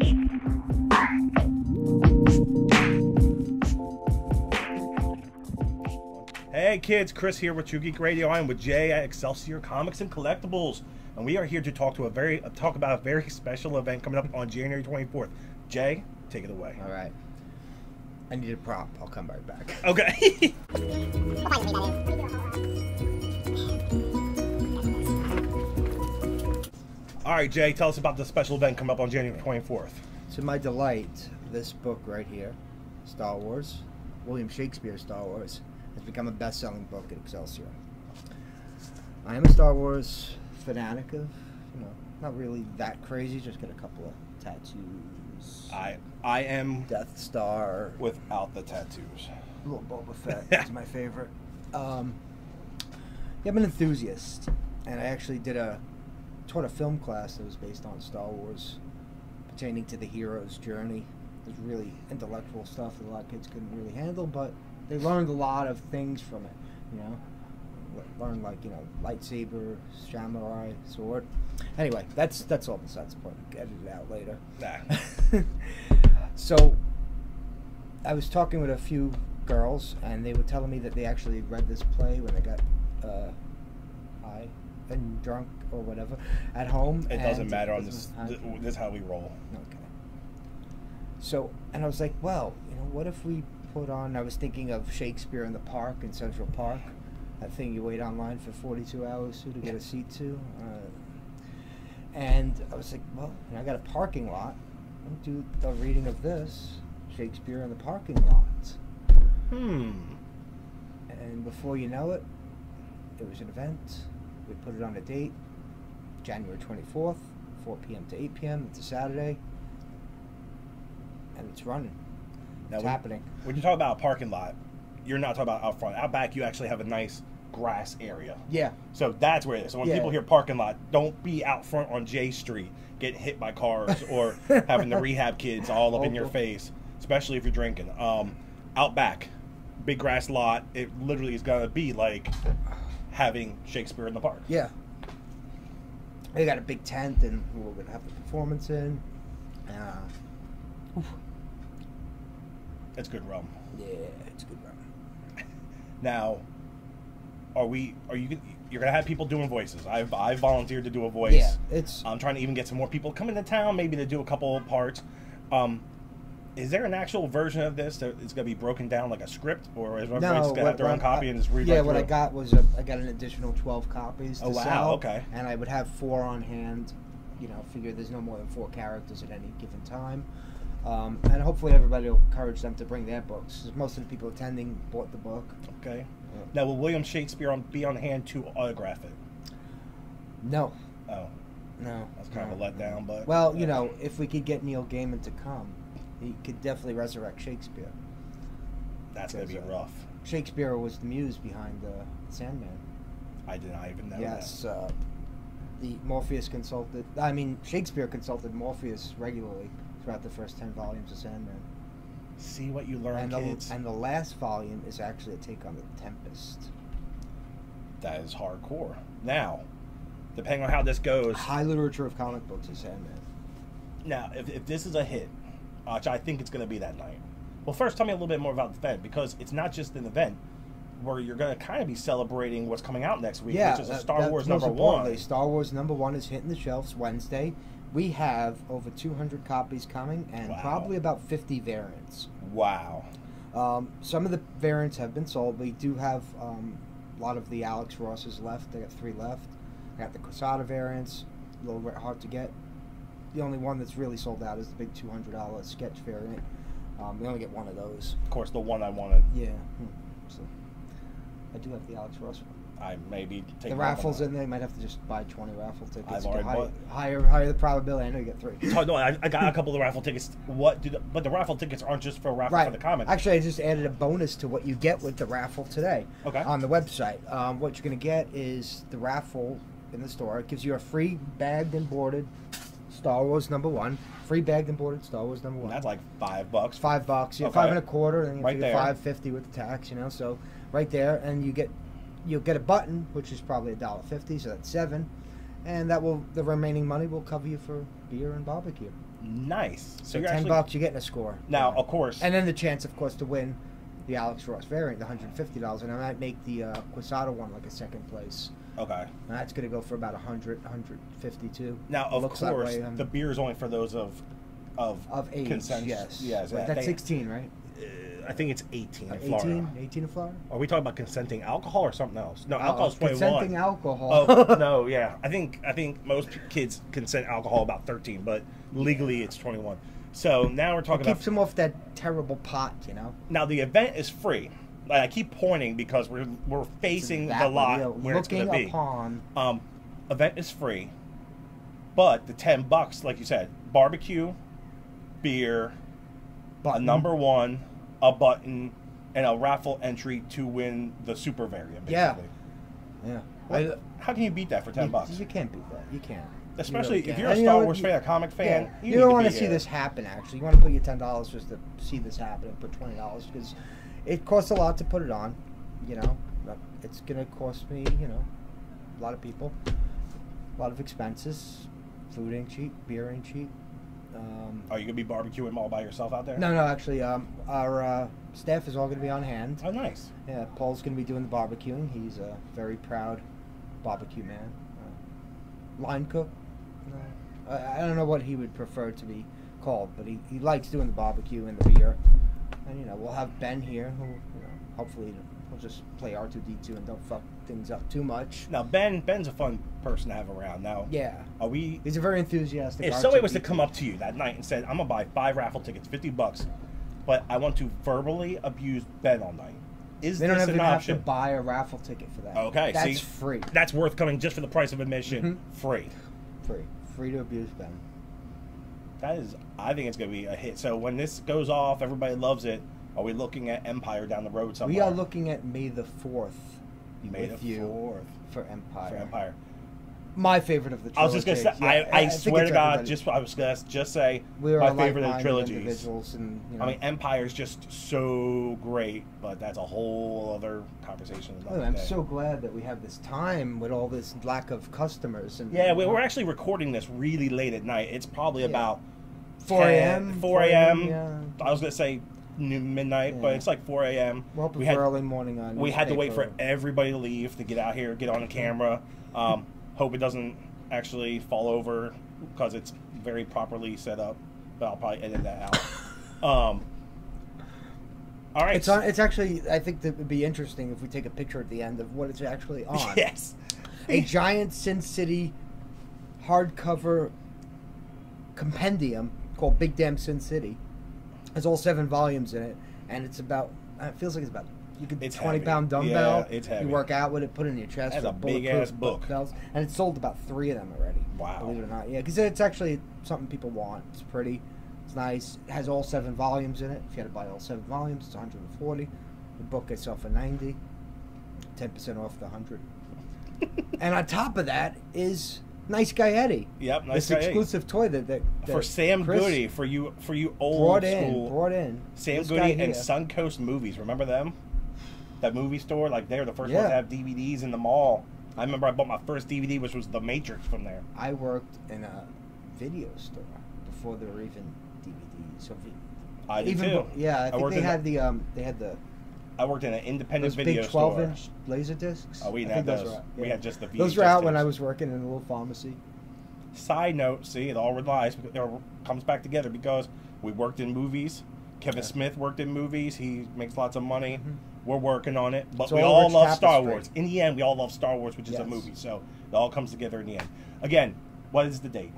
Hey kids, Chris here with True Geek Radio. I'm with Jay at Excelsior Comics and Collectibles, and we are here to talk about a very special event coming up on January 24th. Jay, take it away. All right. I need a prop. I'll come right back. Okay. All right, Jay, tell us about the special event coming up on January 24th. To my delight, this book right here, Star Wars, William Shakespeare Star Wars, has become a best-selling book at Excelsior. I am a Star Wars fanatic of, not really that crazy, just got a couple of tattoos. I am Death Star. without the tattoos. Little Boba Fett is my favorite. Yeah, I'm an enthusiast, and I actually taught a film class that was based on Star Wars, pertaining to the hero's journey. It was really intellectual stuff that a lot of kids couldn't really handle, but they learned a lot of things from it, learned lightsaber, samurai, sword. Anyway, that's all besides the point. Edit it out later. Nah. So I was talking with a few girls, and they were telling me that they actually read this play when they got high and drunk or whatever at home. It doesn't matter on this. This is how we roll. Okay. So, and I was like, well, what if we put on, I was thinking of Shakespeare in the Park in Central Park, that thing you wait online for 42 hours to get a seat to. And I was like, well, I got a parking lot. I'll do the reading of this, Shakespeare in the parking lot. And before you know it, there was an event. We put it on a date, January 24th, 4 p.m. to 8 p.m. It's a Saturday. And it's running. It's happening. When you talk about a parking lot, you're not talking about out front. Out back, you actually have a nice grass area. Yeah. So that's where it is. So when people hear parking lot, don't be out front on J Street, getting hit by cars or having the rehab kids all up in your face, especially if you're drinking. Out back, big grass lot, it literally is going to be like having Shakespeare in the Park. Yeah. They got a big tent, and we're going to have the performance in. It's good rum. Yeah, it's good rum. Now, you're gonna have people doing voices. I volunteered to do a voice. Yeah, I'm trying to even get some more people coming to town, maybe to do a couple of parts. Is there an actual version of this that is gonna be broken down like a script, or is everybody just gonna have their own copy and just read? Yeah, what I got was I got an additional 12 copies to sell. Okay. And I would have 4 on hand. Figure there's no more than 4 characters at any given time. And hopefully everybody will encourage them to bring their books. Most of the people attending bought the book. Okay. Now, will William Shakespeare be on hand to autograph it? No. Oh. No. That's kind of a letdown, but... Well, if we could get Neil Gaiman to come, he could definitely resurrect Shakespeare. That's going to be rough. Shakespeare was the muse behind Sandman. I did not even know that. Yes. Shakespeare consulted Morpheus regularly throughout the first 10 volumes of Sandman. See what you learn, kids. And the last volume is actually a take on the Tempest. That is hardcore. Now, depending on how this goes... High literature of comic books is Sandman. Now, if this is a hit, which I think it's going to be that night. Well, first, tell me a little bit more about the event, because it's not just an event where you're going to kind of be celebrating what's coming out next week, which is a Star Wars #1. Star Wars #1 is hitting the shelves Wednesday. We have over 200 copies coming, and probably about 50 variants. Wow. Some of the variants have been sold. We do have a lot of the Alex Rosses left. They got 3 left. I got the Quesada variants, a little bit hard to get. The only one that's really sold out is the big $200 sketch variant. We only get one of those. Of course, the one I wanted. Yeah. So I do have the Alex Ross one. I maybe take the raffles in there. You might have to just buy 20 raffle tickets. I've already bought. Higher the probability. I know you get 3. Oh, no, I got a couple of raffle tickets. But the raffle tickets aren't just for a raffle for the comics. Actually, I just added a bonus to what you get with the raffle today. Okay. On the website, what you're going to get is the raffle in the store. It gives you a free bagged and boarded Star Wars #1. Free bagged and boarded Star Wars #1. That's like $5. $5. Yeah, okay. 5 1/4, and you right figure $5.50 with the tax. So right there, and you'll get a button, which is probably $1.50, so that's $7, and the remaining money will cover you for beer and barbecue. Nice. So you're $10, actually... you're getting a score. Now, of course. And then the chance, of course, to win the Alex Ross variant, the $150, and I might make the Quesada one like a second place. Okay. And that's going to go for about 150 too. Now, of course, the beer is only for those of age. consent. Yes. Yes. That's 16, right? I think it's 18 in 18? Florida. 18 in Florida? Are we talking about consenting alcohol or something else? No, alcohol is 21. Consenting alcohol. Oh no, yeah. I think most kids consent alcohol about 13, but legally it's 21. So now we're talking about... keeps them off that terrible pot, you know? Now the event is free. Like, I keep pointing because we're facing the lot where it's going to be. Event is free, but the $10, like you said, barbecue, beer, a number one, a button, and a raffle entry to win the super variant. Basically. Yeah. How can you beat that for $10? You can't beat that. You can't. Especially if you're a Star Wars fan, a comic fan, you don't want to see this happen. Actually, you want to put your $10 just to see this happen, and put $20 because it costs a lot to put it on. You know, it's gonna cost me. You know, a lot of people, a lot of expenses. Food ain't cheap. Beer ain't cheap. Are you gonna be barbecuing all by yourself out there? No, actually, our staff is all gonna be on hand. Oh, nice. Yeah, Paul's gonna be doing the barbecuing. He's a very proud barbecue man. Line cook. I don't know what he would prefer to be called, but he likes doing the barbecue and the beer. And you know, we'll have Ben here, who hopefully he'll just play R2D2 and don't fuck things up too much. Now Ben's a fun person to have around. Now, yeah, he's a very enthusiastic. If somebody was to come up to you that night and said, "I'm gonna buy 5 raffle tickets, $50, but I want to verbally abuse Ben all night," is they don't this even an have option? to buy a raffle ticket for that. Okay, that's free. That's worth coming just for the price of admission. Free to abuse Ben. That is, I think it's going to be a hit. So when this goes off, everybody loves it. Are we looking at Empire down the road somewhere? We are looking at May the 4th. May the 4th. For Empire. For Empire. My favorite of the trilogy. I was just going to say, I swear to God, I was going to just say my favorite of the trilogies. And, you know. I mean, Empire's just so great, but that's a whole other conversation. I'm so glad that we have this time with all this lack of customers. And yeah, we're actually recording this really late at night. It's probably about 4 a.m. 4 a.m. Yeah. I was going to say midnight, but it's like 4 a.m. Well, we had early morning on. We had to wait for everybody to leave to get out here, get on the camera. Hope it doesn't actually fall over because it's very properly set up, but I'll probably edit that out. All right. It's actually, I think that would be interesting if we take a picture at the end of what it's actually on. Yes. A giant Sin City hardcover compendium called Big Damn Sin City. Has all 7 volumes in it, and it's about, it feels like it's about, you could 20-pound dumbbell. Yeah, it's heavy. You work out with it, put it in your chest. That's a big-ass book. Bells, and it's sold about 3 of them already. Wow. Believe it or not. Yeah, because it's actually something people want. It's pretty. It's nice. It has all 7 volumes in it. If you had to buy all 7 volumes, it's 140. The book itself for 90. 10% off the 100. And on top of that is Nice Guy Eddie. Yep, Nice Guy Eddie. This exclusive toy that for Sam Chris Goody, for you old school. Brought in. Sam Goody and Suncoast Movies. Remember them? That movie store, like they were the first ones to have DVDs in the mall. I remember I bought my first DVD, which was The Matrix, from there. I worked in a video store before there were even DVDs. So I did too. Yeah, I think they had the. I worked in an independent video big store. 12-inch laser discs. Oh, we didn't have those. We had just the VHS. Those were out when I was working in a little pharmacy. Side note, see, it all relies, it comes back together because we worked in movies. Kevin Smith worked in movies. He makes lots of money. We're working on it. But we all love Star Wars. In the end, we all love Star Wars, which is a movie. So it all comes together in the end. Again, what is the date?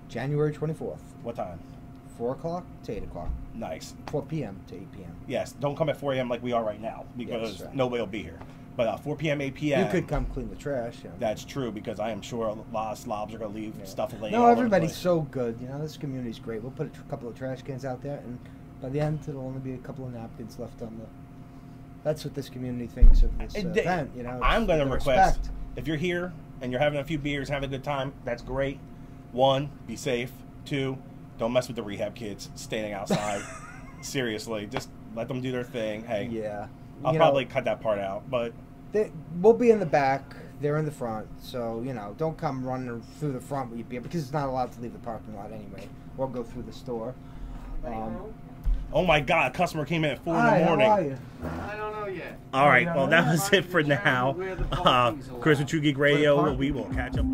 January 24th. What time? 4 o'clock to 8 o'clock. Nice. 4 p.m. to 8 p.m. Yes, don't come at 4 a.m. like we are right now because nobody will be here. But 4 p.m., 8 p.m. You could come clean the trash. Yeah. That's true because I am sure a lot of slobs are going to leave stuff laying. No, everybody's so good. You know, this community's great. We'll put a couple of trash cans out there, and by the end, it'll only be a couple of napkins left on the. That's what this community thinks of this event. You know, I'm going to request if you're here and you're having a few beers, having a good time. That's great. 1, be safe. 2, don't mess with the rehab kids standing outside. Seriously, just let them do their thing. Hey, yeah, I'll probably cut that part out, but we'll be in the back. They're in the front, so don't come running through the front with your beer because it's not allowed to leave the parking lot anyway. or go through the store. Oh my God! A customer came in at 4 in Hi, the morning. how are you? I don't know yet. All right, well that was it for now. Chris with True Geek Radio. We will catch up.